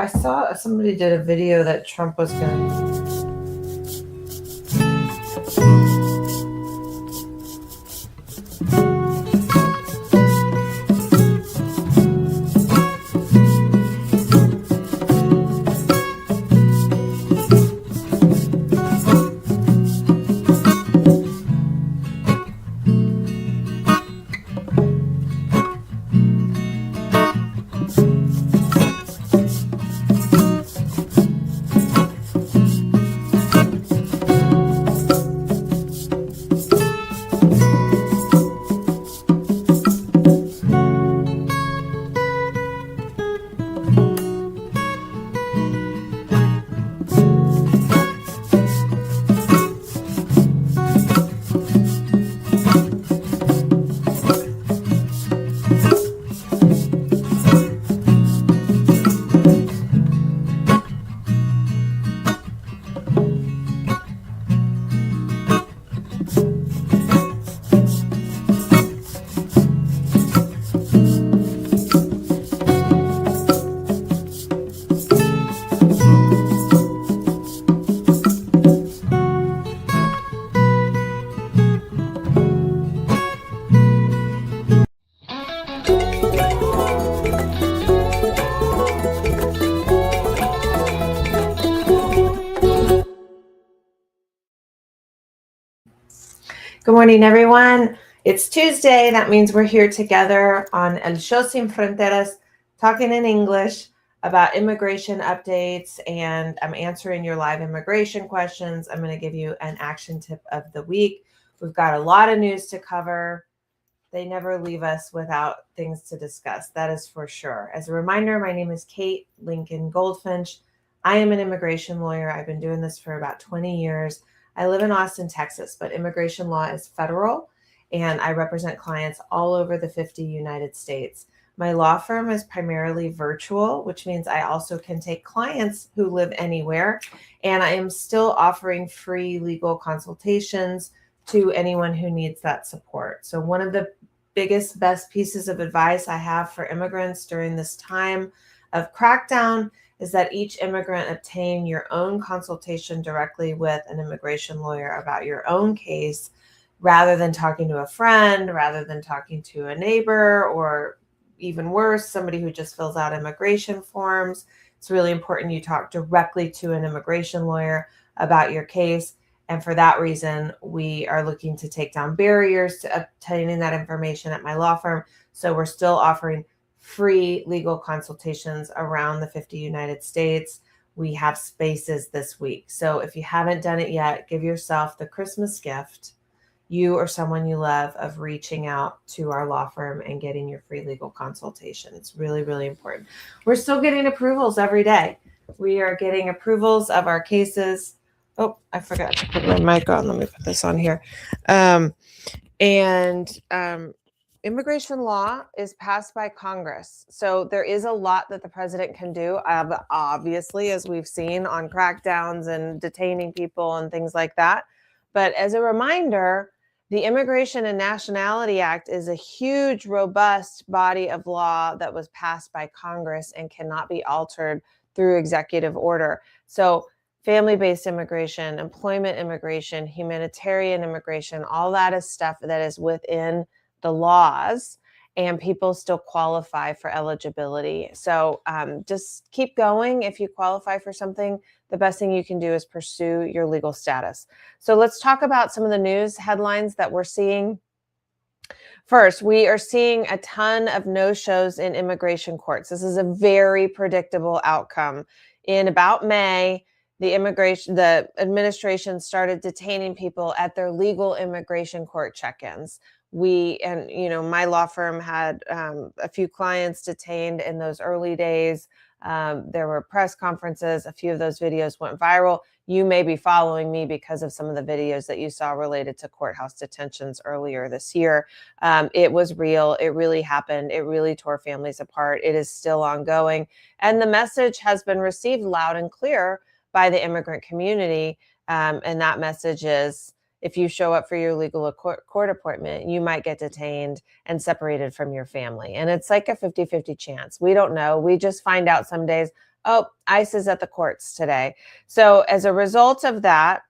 I saw somebody did a video that Trump was going to. Good morning, everyone. It's Tuesday. That means we're here together on El Show Sin Fronteras, talking in English about immigration updates, and I'm answering your live immigration questions. I'm going to give you an action tip of the week. We've got a lot of news to cover. They never leave us without things to discuss. That is for sure. As a reminder, my name is Kate Lincoln-Goldfinch. I am an immigration lawyer. I've been doing this for about 20 years. I live in Austin, Texas, but immigration law is federal, and I represent clients all over the 50 United States. My law firm is primarily virtual, which means I also can take clients who live anywhere, and I am still offering free legal consultations to anyone who needs that support. So one of the best pieces of advice I have for immigrants during this time of crackdown is that each immigrant obtain your own consultation directly with an immigration lawyer about your own case, rather than talking to a friend, rather than talking to a neighbor, or even worse, somebody who just fills out immigration forms. It's really important you talk directly to an immigration lawyer about your case. And for that reason, we are looking to take down barriers to obtaining that information at my law firm. So we're still offering free legal consultations around the 50 United States. We have spaces this week. So if you haven't done it yet, give yourself the Christmas gift, you or someone you love, of reaching out to our law firm and getting your free legal consultation. It's really, really important. We're still getting approvals every day. We are getting approvals of our cases. Oh, I forgot to put my mic on. Let me put this on here. Immigration law is passed by Congress. So there is a lot that the president can do, obviously, as we've seen on crackdowns and detaining people and things like that. But as a reminder, the Immigration and Nationality Act is a huge, robust body of law that was passed by Congress and cannot be altered through executive order. So family-based immigration, employment immigration, humanitarian immigration, all that is stuff that is within the laws, and people still qualify for eligibility. So just keep going. If you qualify for something, the best thing you can do is pursue your legal status. So let's talk about some of the news headlines that we're seeing. First, we are seeing a ton of no-shows in immigration courts. This is a very predictable outcome. In about May, the administration started detaining people at their legal immigration court check-ins. My law firm had a few clients detained in those early days. There were press conferences. A few of those videos went viral. You may be following me because of some of the videos that you saw related to courthouse detentions earlier this year. It was real. It really happened. It really tore families apart. It is still ongoing. And the message has been received loud and clear by the immigrant community. And that message is, if you show up for your legal court appointment, you might get detained and separated from your family. And it's like a 50-50 chance. We don't know. We just find out some days, Oh, ICE is at the courts today. So as a result of that,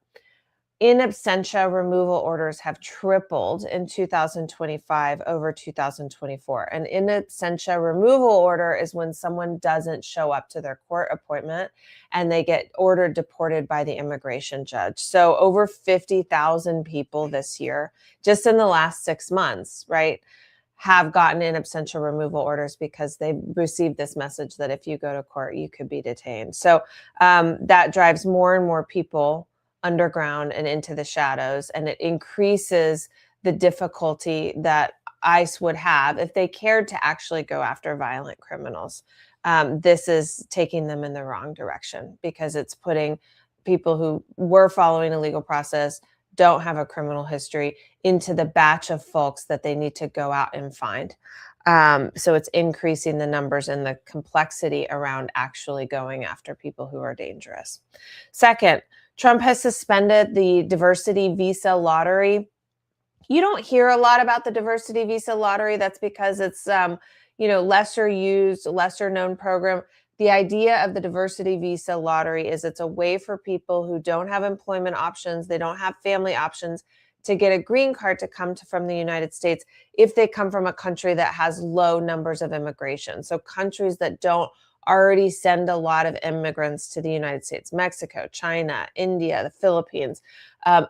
in absentia removal orders have tripled in 2025 over 2024. An in absentia removal order is when someone doesn't show up to their court appointment and they get ordered deported by the immigration judge. So over 50,000 people this year, just in the last 6 months, right, have gotten in absentia removal orders because they received this message that if you go to court, you could be detained. So that drives more and more people underground and into the shadows, and it increases the difficulty that ICE would have if they cared to actually go after violent criminals. This is taking them in the wrong direction because it's putting people who were following a legal process, don't have a criminal history, into the batch of folks that they need to go out and find. So it's increasing the numbers and the complexity around actually going after people who are dangerous. Second, Trump has suspended the diversity visa lottery. You don't hear a lot about the diversity visa lottery. That's because it's lesser used, lesser known program. The idea of the diversity visa lottery is it's a way for people who don't have employment options, they don't have family options, to get a green card to come from the United States if they come from a country that has low numbers of immigration. So countries that don't already send a lot of immigrants to the United States: Mexico, China, India, the Philippines,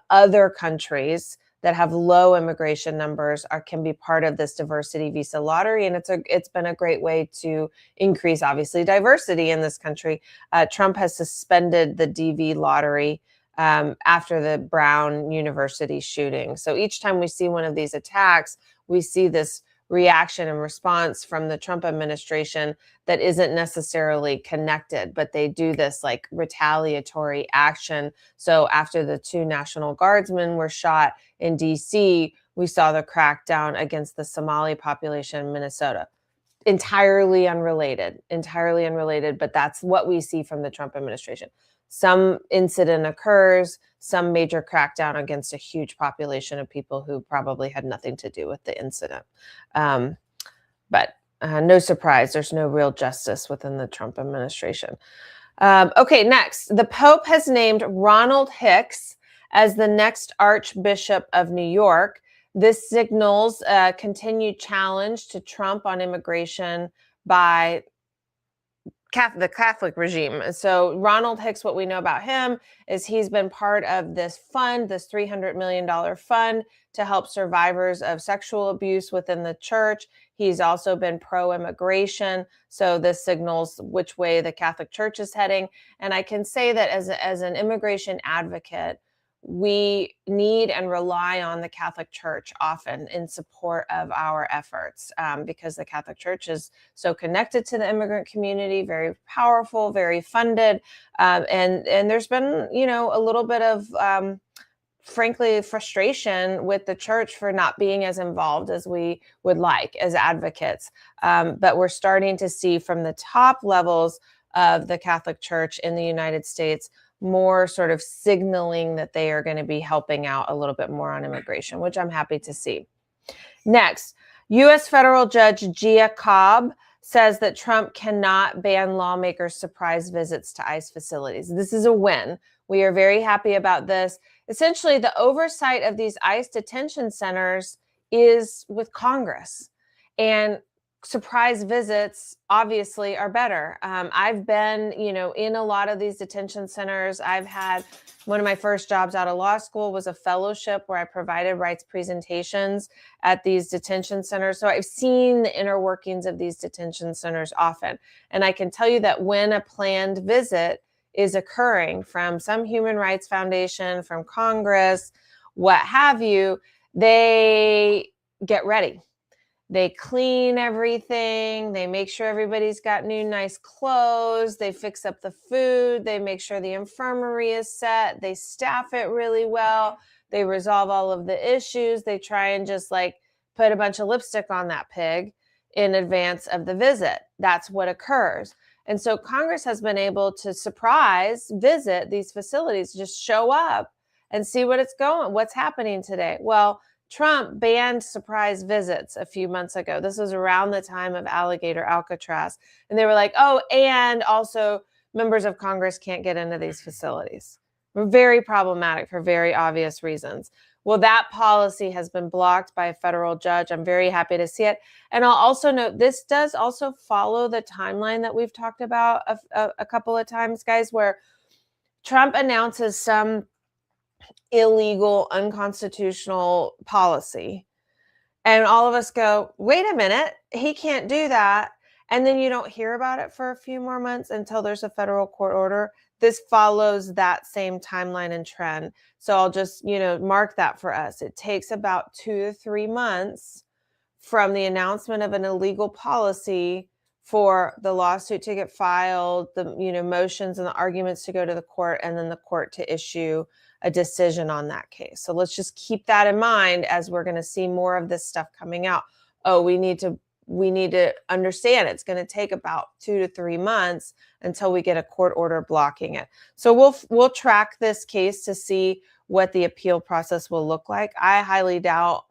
other countries that have low immigration numbers can be part of this diversity visa lottery. And it's been a great way to increase, obviously, diversity in this country. Trump has suspended the DV lottery after the Brown University shooting. So each time we see one of these attacks, we see this reaction and response from the Trump administration that isn't necessarily connected, but they do this like retaliatory action. So after the 2 National Guardsmen were shot in DC, we saw the crackdown against the Somali population in Minnesota. Entirely unrelated, but that's what we see from the Trump administration. Some incident occurs, some major crackdown against a huge population of people who probably had nothing to do with the incident. But no surprise, there's no real justice within the Trump administration. Okay, next, the Pope has named Ronald Hicks as the next Archbishop of New York. This signals a continued challenge to Trump on immigration by the Catholic regime. So Ronald Hicks, what we know about him is he's been part of this fund, this $300 million fund to help survivors of sexual abuse within the church. He's also been pro-immigration. So this signals which way the Catholic Church is heading. And I can say that as an immigration advocate, we need and rely on the Catholic Church often in support of our efforts because the Catholic Church is so connected to the immigrant community, very powerful, very funded. And there's been, a little bit of, frankly, frustration with the church for not being as involved as we would like as advocates. But we're starting to see from the top levels of the Catholic Church in the United States more sort of signaling that they are going to be helping out a little bit more on immigration, which I'm happy to see. Next, U.S. federal judge Gia Cobb says that Trump cannot ban lawmakers' surprise visits to ICE facilities. This is a win. We are very happy about this. Essentially, the oversight of these ICE detention centers is with Congress. And surprise visits obviously are better. I've been, in a lot of these detention centers. I've had one of my first jobs out of law school was a fellowship where I provided rights presentations at these detention centers. So I've seen the inner workings of these detention centers often. And I can tell you that when a planned visit is occurring from some human rights foundation, from Congress, what have you, they get ready. They clean everything. They make sure everybody's got new, nice clothes. They fix up the food. They make sure the infirmary is set. They staff it really well. They resolve all of the issues. They try and just put a bunch of lipstick on that pig in advance of the visit. That's what occurs. And so Congress has been able to surprise visit these facilities, just show up and see what's happening today. Well, Trump banned surprise visits a few months ago. This was around the time of Alligator Alcatraz. And they were like, oh, and also members of Congress can't get into these facilities. We're very problematic for very obvious reasons. Well, that policy has been blocked by a federal judge. I'm very happy to see it. And I'll also note this does also follow the timeline that we've talked about a couple of times, guys, where Trump announces some illegal, unconstitutional policy. And all of us go, wait a minute, he can't do that. And then you don't hear about it for a few more months until there's a federal court order. This follows that same timeline and trend. So I'll just, mark that for us. It takes about 2 to 3 months from the announcement of an illegal policy for the lawsuit to get filed, the motions and the arguments to go to the court, and then the court to issue a decision on that case. So let's just keep that in mind as we're going to see more of this stuff coming out. Oh, we need to understand it's going to take about 2 to 3 months until we get a court order blocking it. So we'll track this case to see what the appeal process will look like. I highly doubt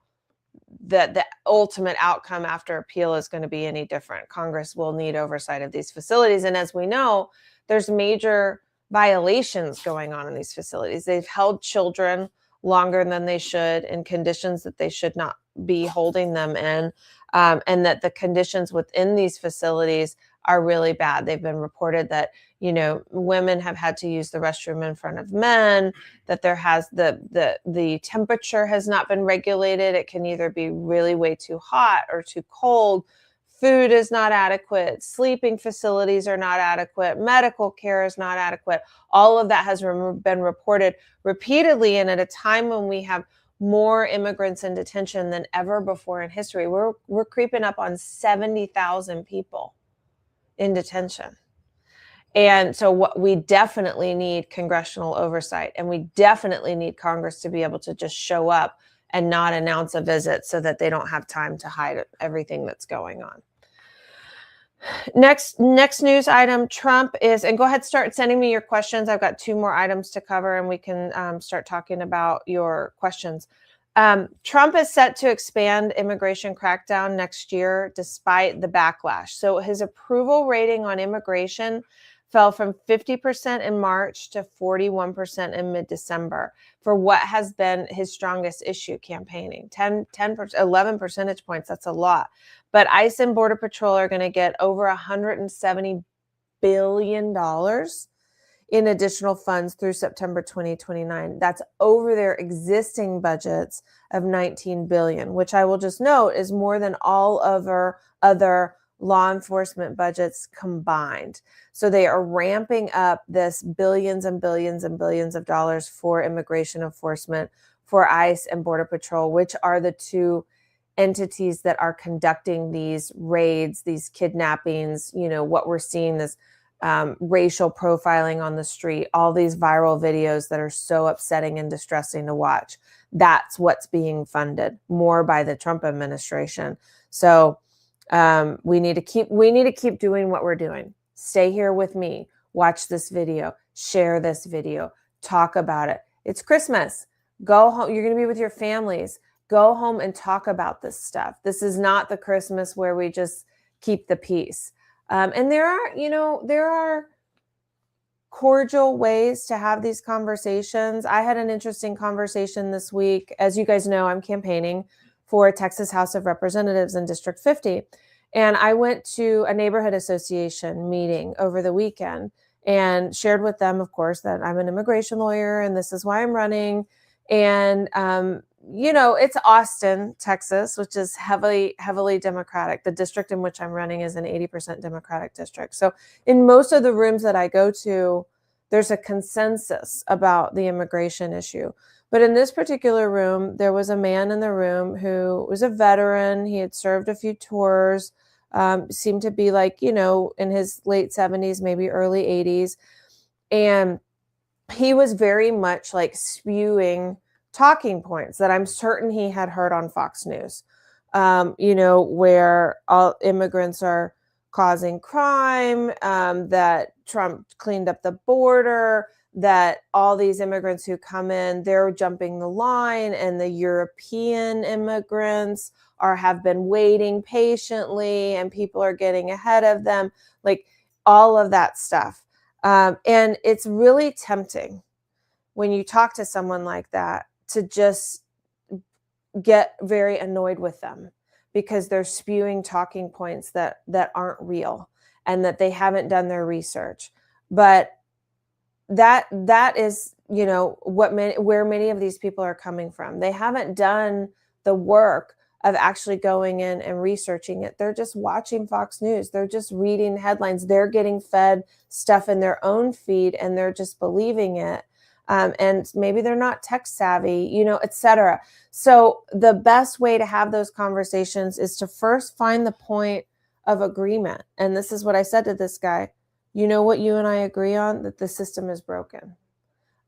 that the ultimate outcome after appeal is going to be any different. Congress will need oversight of these facilities. And as we know, there's major violations going on in these facilities. They've held children longer than they should in conditions that they should not be holding them in, and that the conditions within these facilities are really bad. They've been reported that, women have had to use the restroom in front of men, that there has the temperature has not been regulated. It can either be really way too hot or too cold. Food is not adequate. Sleeping facilities are not adequate. Medical care is not adequate. All of that has been reported repeatedly. And at a time when we have more immigrants in detention than ever before in history, we're creeping up on 70,000 people in detention. And so what we definitely need congressional oversight, and we definitely need Congress to be able to just show up and not announce a visit so that they don't have time to hide everything that's going on. Next news item, Trump is, and go ahead, start sending me your questions. I've got 2 more items to cover and we can start talking about your questions. Trump is set to expand immigration crackdown next year despite the backlash. So his approval rating on immigration fell from 50% in March to 41% in mid-December for what has been his strongest issue, campaigning. 11 percentage points, that's a lot. But ICE and Border Patrol are going to get over $170 billion in additional funds through September 2029. That's over their existing budgets of $19 billion, which I will just note is more than all other law enforcement budgets combined. So they are ramping up this billions and billions and billions of dollars for immigration enforcement, for ICE and Border Patrol, which are the 2 entities that are conducting these raids, these kidnappings, what we're seeing, this racial profiling on the street, all these viral videos that are so upsetting and distressing to watch. That's what's being funded more by the Trump administration. So we need to keep doing what we're doing. Stay here with me, watch this video, share this video, talk about it. It's Christmas. Go home. You're going to be with your families. Go home and talk about this stuff. This is not the Christmas where we just keep the peace. And there are cordial ways to have these conversations. I had an interesting conversation this week. As you guys know, I'm campaigning for Texas House of Representatives in District 50. And I went to a neighborhood association meeting over the weekend and shared with them, of course, that I'm an immigration lawyer and this is why I'm running. And, it's Austin, Texas, which is heavily Democratic. The district in which I'm running is an 80% Democratic district. So in most of the rooms that I go to, there's a consensus about the immigration issue. But in this particular room, there was a man in the room who was a veteran. He had served a few tours, seemed to be in his late 70s, maybe early 80s. And he was very much spewing talking points that I'm certain he had heard on Fox News, where all immigrants are causing crime, that Trump cleaned up the border, that all these immigrants who come in, they're jumping the line, and the European immigrants have been waiting patiently and people are getting ahead of them, all of that stuff. And it's really tempting when you talk to someone like that to just get very annoyed with them because they're spewing talking points that aren't real and that they haven't done their research. But that is, where many of these people are coming from. They haven't done the work of actually going in and researching it. They're just watching Fox News. They're just reading headlines. They're getting fed stuff in their own feed and they're just believing it. And maybe they're not tech savvy, etc. So the best way to have those conversations is to first find the point of agreement. And this is what I said to this guy. You know what you and I agree on? That the system is broken,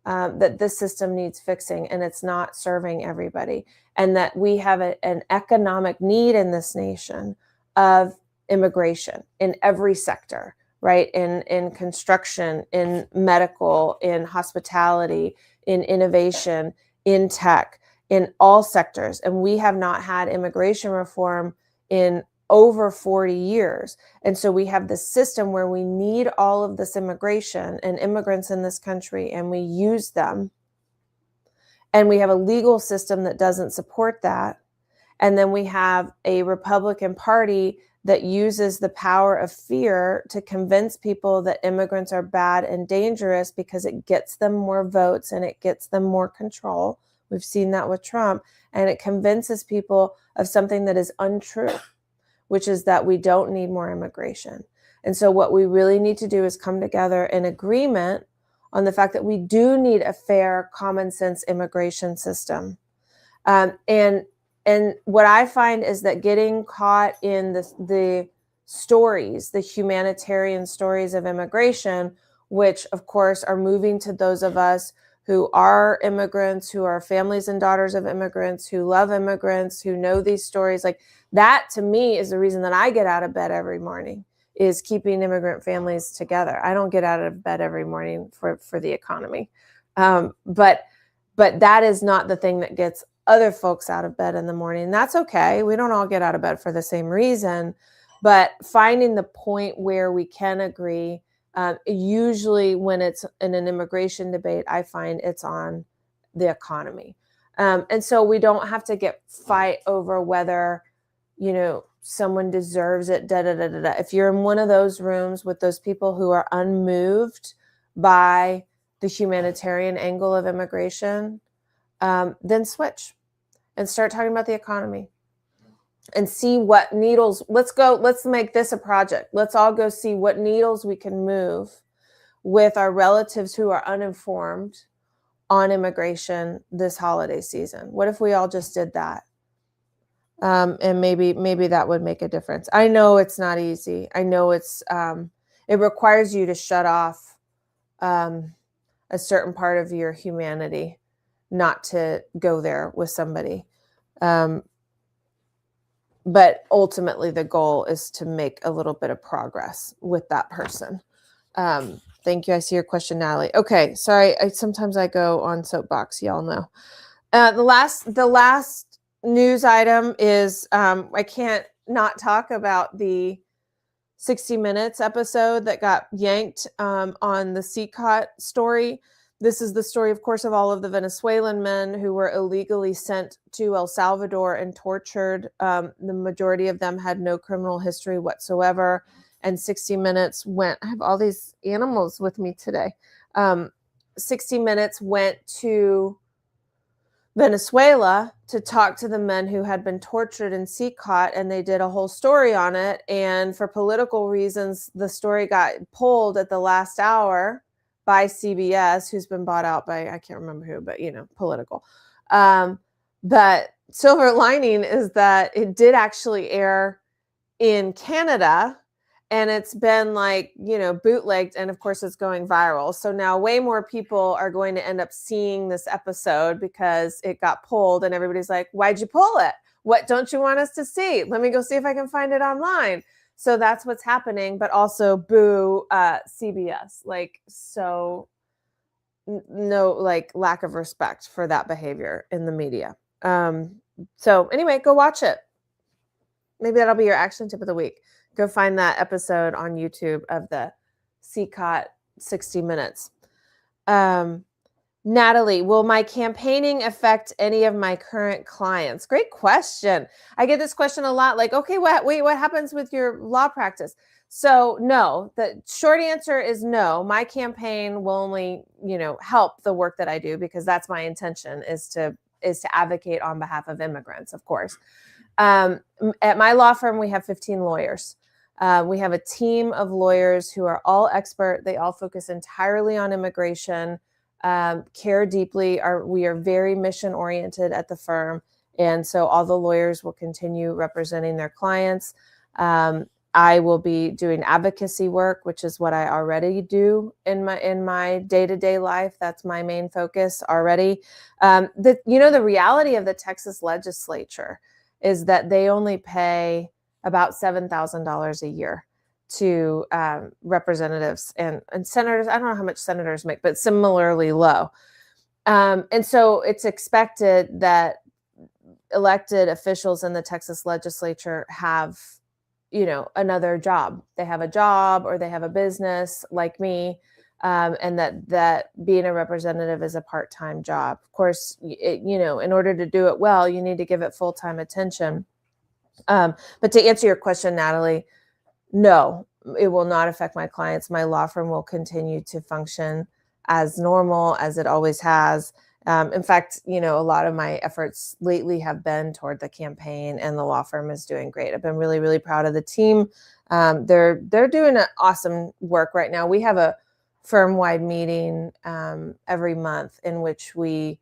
that this system needs fixing and it's not serving everybody. And that we have an economic need in this nation of immigration in every sector, right? In construction, in medical, in hospitality, in innovation, in tech, in all sectors. And we have not had immigration reform in over 40 years. And so we have this system where we need all of this immigration and immigrants in this country, and we use them. And we have a legal system that doesn't support that. And then we have a Republican Party that uses the power of fear to convince people that immigrants are bad and dangerous because it gets them more votes and it gets them more control. We've seen that with Trump. And it convinces people of something that is untrue, which is that we don't need more immigration. And so what we really need to do is come together in agreement on the fact that we do need a fair, common sense immigration system. And what I find is that getting caught in the stories, the humanitarian stories of immigration, which of course are moving to those of us who are immigrants, who are families and daughters of immigrants, who love immigrants, who know these stories, like that to me is the reason that I get out of bed every morning, is keeping immigrant families together. I don't get out of bed every morning for the economy. But that is not the thing that gets other folks out of bed in the morning. That's okay. We don't all get out of bed for the same reason, but finding the point where we can agree, usually when it's in an immigration debate, I find it's on the economy. And so we don't have to fight over whether, someone deserves it, da, da, da, da, da. If you're in one of those rooms with those people who are unmoved by the humanitarian angle of immigration, then switch and start talking about the economy and see what needles. Let's make this a project. Let's all go see what needles we can move with our relatives who are uninformed on immigration this holiday season. What if we all just did that? And maybe that would make a difference. I know it's not easy. I know it requires you to shut off a certain part of your humanity, not to go there with somebody. But ultimately the goal is to make a little bit of progress with that person. Thank you. I see your question, Natalie. Okay. Sorry. Sometimes I go on soapbox. Y'all know. The last news item is, I can't not talk about the 60 Minutes episode that got yanked on the CCOT story. This is the story, of course, of all of the Venezuelan men who were illegally sent to El Salvador and tortured. The majority of them had no criminal history whatsoever. And 60 Minutes went, I have all these animals with me today. 60 Minutes went to Venezuela to talk to the men who had been tortured in CCOT, and they did a whole story on it. And for political reasons, the story got pulled at the last hour by CBS, who's been bought out by, I can't remember who, but political. But silver lining is that it did actually air in Canada, and it's been bootlegged, and of course it's going viral. So now way more people are going to end up seeing this episode because it got pulled, and everybody's like, why'd you pull it? What don't you want us to see? Let me go see if I can find it online. So that's what's happening, but also boo CBS. No, lack of respect for that behavior in the media. So anyway, go watch it. Maybe that'll be your action tip of the week. Go find that episode on YouTube of the CCOT 60 minutes. Natalie, will my campaigning affect any of my current clients? Great question. I get this question a lot, like, okay, what happens with your law practice? So no, the short answer is no. My campaign will only, help the work that I do, because that's my intention, is to advocate on behalf of immigrants, of course. At my law firm, we have 15 lawyers. We have a team of lawyers who are all expert. They all focus entirely on immigration, care deeply. We are very mission oriented at the firm. And so all the lawyers will continue representing their clients. I will be doing advocacy work, which is what I already do in my day-to-day life. That's my main focus already. The reality of the Texas legislature is that they only pay about $7,000 a year to representatives and senators. I don't know how much senators make, but similarly low. And so it's expected that elected officials in the Texas legislature have, another job. They have a job or they have a business like me. And that being a representative is a part-time job. Of course, in order to do it well, you need to give it full-time attention. But to answer your question, Natalie, no, it will not affect my clients. My law firm will continue to function as normal as it always has. In fact, a lot of my efforts lately have been toward the campaign, and the law firm is doing great. I've been really, really proud of the team. They're doing an awesome work right now. We have a firm-wide meeting every month in which we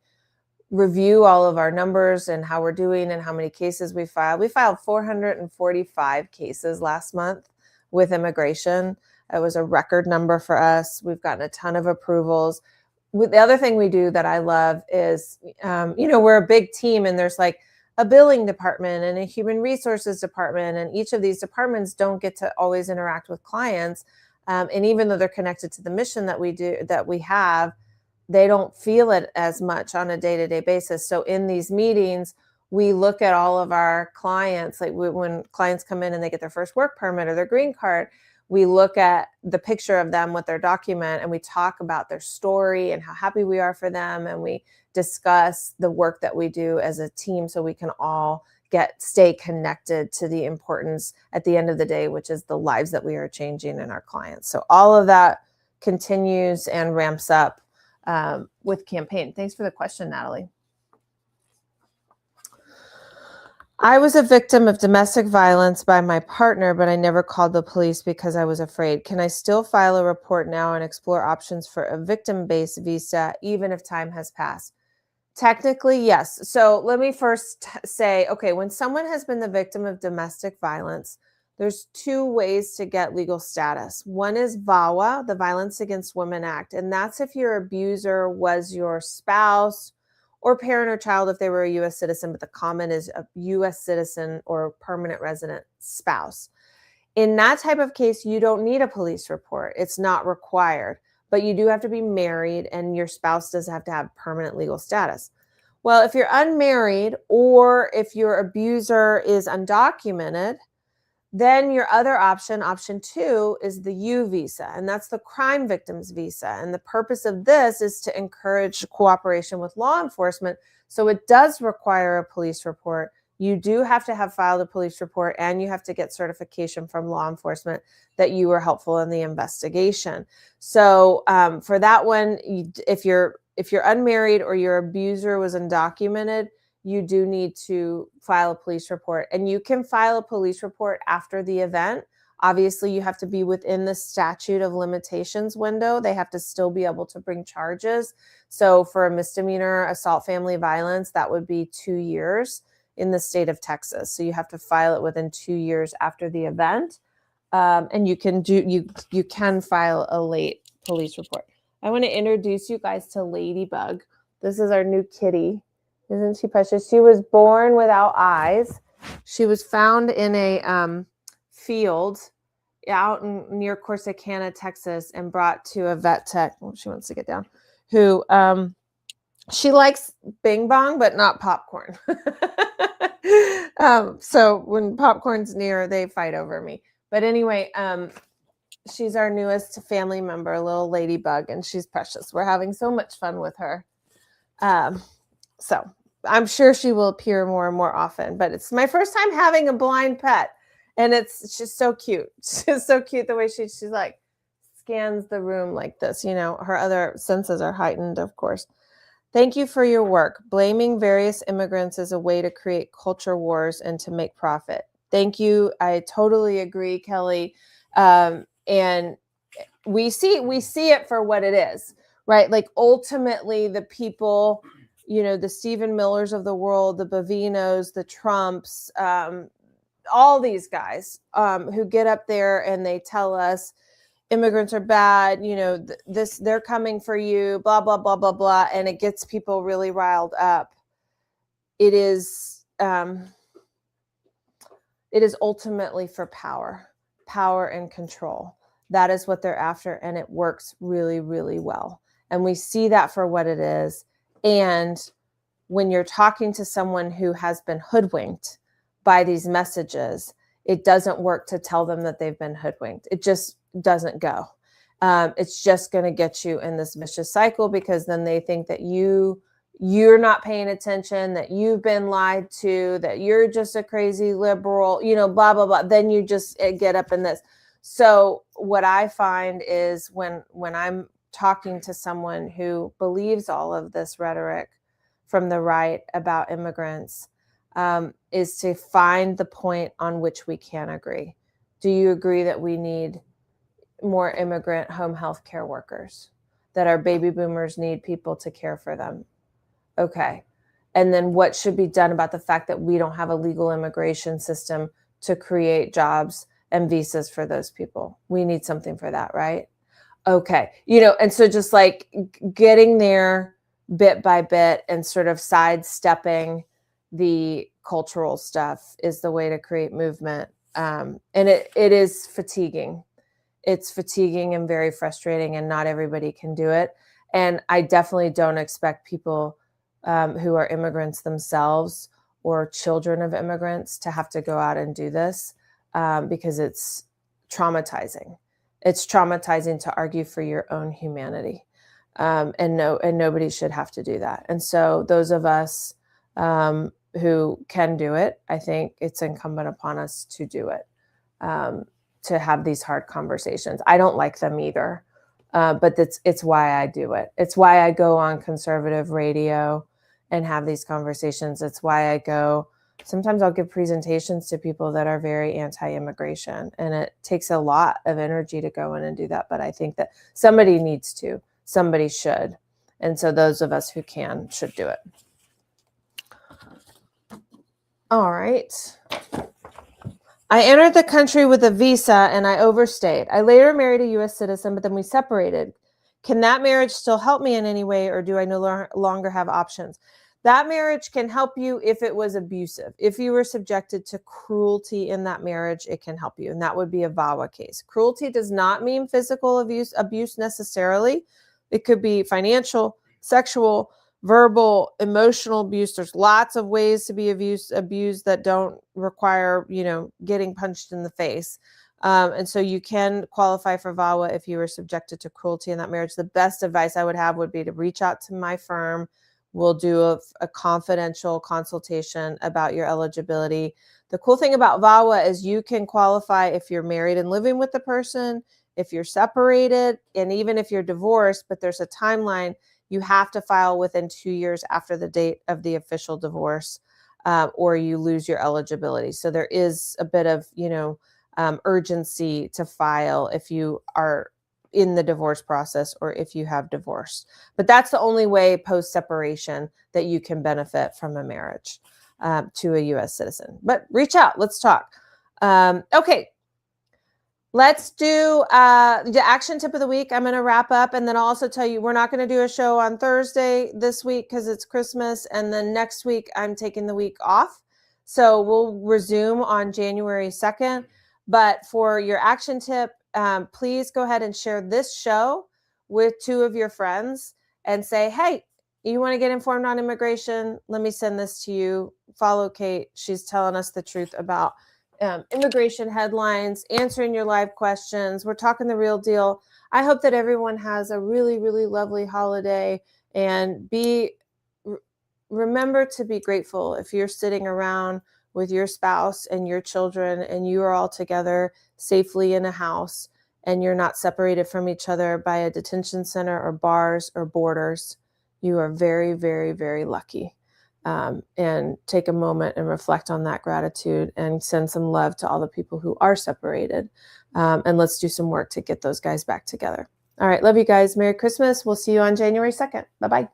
review all of our numbers and how we're doing and how many cases we filed. We filed 445 cases last month with immigration. It was a record number for us. We've gotten a ton of approvals. The other thing we do that I love is, we're a big team, and there's like a billing department and a human resources department, and each of these departments don't get to always interact with clients. And even though they're connected to the mission that we have, they don't feel it as much on a day-to-day basis. So in these meetings, we look at all of our clients, like when clients come in and they get their first work permit or their green card, we look at the picture of them with their document, and we talk about their story and how happy we are for them. And we discuss the work that we do as a team, so we can all stay connected to the importance at the end of the day, which is the lives that we are changing in our clients. So all of that continues and ramps up with campaign. Thanks for the question, Natalie. I was a victim of domestic violence by my partner, but I never called the police because I was afraid. Can I still file a report now and explore options for a victim-based visa, even if time has passed? Technically, yes. So let me first say, okay, when someone has been the victim of domestic violence, there's two ways to get legal status. One is VAWA, the Violence Against Women Act, and that's if your abuser was your spouse or parent or child if they were a U.S. citizen, but the common is a U.S. citizen or permanent resident spouse. In that type of case, you don't need a police report. It's not required, but you do have to be married, and your spouse does have to have permanent legal status. Well, if you're unmarried or if your abuser is undocumented, then your other option 2, is the U visa, and that's the crime victims visa. And the purpose of this is to encourage cooperation with law enforcement. So it does require a police report. You do have to have filed a police report, and you have to get certification from law enforcement that you were helpful in the investigation. So for that one, if you're unmarried or your abuser was undocumented, you do need to file a police report, and you can file a police report after the event. Obviously, you have to be within the statute of limitations window. They have to still be able to bring charges. So for a misdemeanor assault family violence, that would be 2 years in the state of Texas. So you have to file it within 2 years after the event. And you can file a late police report. I want to introduce you guys to Ladybug. This is our new kitty. Isn't she precious? She was born without eyes. She was found in a field out near Corsicana, Texas, and brought to a vet tech. Oh, she wants to get down. Who she likes Bing Bong, but not popcorn. So when popcorn's near, they fight over me. But anyway, she's our newest family member, little Ladybug, and she's precious. We're having so much fun with her. So I'm sure she will appear more and more often, but it's my first time having a blind pet, and it's just so cute. She's so cute the way she's like scans the room like this. Her other senses are heightened, of course. Thank you for your work. Blaming various immigrants is a way to create culture wars and to make profit. Thank you. I totally agree, Kelly. And we see it for what it is, right? Like ultimately the people, the Stephen Millers of the world, the Bovinos, the Trumps, all these guys who get up there and they tell us immigrants are bad, they're coming for you, blah, blah, blah, blah, blah. And it gets people really riled up. It is ultimately for power and control. That is what they're after. And it works really, really well. And we see that for what it is. And when you're talking to someone who has been hoodwinked by these messages, it doesn't work to tell them that they've been hoodwinked. It just doesn't go. It's just going to get you in this vicious cycle, because then they think that you're not paying attention, that you've been lied to, that you're just a crazy liberal, blah, blah, blah. Then you just get up in this. So what I find is when I'm talking to someone who believes all of this rhetoric from the right about immigrants, is to find the point on which we can agree. Do you agree that we need more immigrant home health care workers, that our baby boomers need people to care for them? Okay. And then what should be done about the fact that we don't have a legal immigration system to create jobs and visas for those people? We need something for that, right? Okay. And so just like getting there bit by bit and sort of sidestepping the cultural stuff is the way to create movement. And it is fatiguing. It's fatiguing and very frustrating, and not everybody can do it. And I definitely don't expect people who are immigrants themselves or children of immigrants to have to go out and do this, because it's traumatizing. It's traumatizing to argue for your own humanity. And nobody should have to do that. And so those of us who can do it, I think it's incumbent upon us to do it, to have these hard conversations. I don't like them either, but it's why I do it. It's why I go on conservative radio and have these conversations. It's why I go, sometimes I'll give presentations to people that are very anti-immigration, and it takes a lot of energy to go in and do that. But I think that somebody needs to, somebody should. And so those of us who can should do it. All right. I entered the country with a visa and I overstayed. I later married a U.S. citizen, but then we separated. Can that marriage still help me in any way, or do I no longer have options? That marriage can help you if it was abusive. If you were subjected to cruelty in that marriage, it can help you. And that would be a VAWA case. Cruelty does not mean physical abuse necessarily. It could be financial, sexual, verbal, emotional abuse. There's lots of ways to be abused that don't require, getting punched in the face. And so you can qualify for VAWA if you were subjected to cruelty in that marriage. The best advice I would have would be to reach out to my firm. We'll do a confidential consultation about your eligibility. The cool thing about VAWA is you can qualify if you're married and living with the person, if you're separated, and even if you're divorced, but there's a timeline. You have to file within 2 years after the date of the official divorce, or you lose your eligibility. So there is a bit of, urgency to file if you are in the divorce process or if you have divorced. But that's the only way post-separation that you can benefit from a marriage to a U.S. citizen. But reach out. Let's talk. Okay. Let's do the action tip of the week. I'm going to wrap up, and then I'll also tell you we're not going to do a show on Thursday this week because it's Christmas, and then next week I'm taking the week off. So we'll resume on January 2nd. But for your action tip, please go ahead and share this show with 2 of your friends and say, hey, you want to get informed on immigration? Let me send this to you. Follow Kate. She's telling us the truth about immigration headlines, answering your live questions. We're talking the real deal. I hope that everyone has a really, really lovely holiday, and remember to be grateful if you're sitting around with your spouse and your children and you are all together safely in a house and you're not separated from each other by a detention center or bars or borders. You are very, very, very lucky. And take a moment and reflect on that gratitude and send some love to all the people who are separated. And let's do some work to get those guys back together. All right. Love you guys. Merry Christmas. We'll see you on January 2nd. Bye-bye.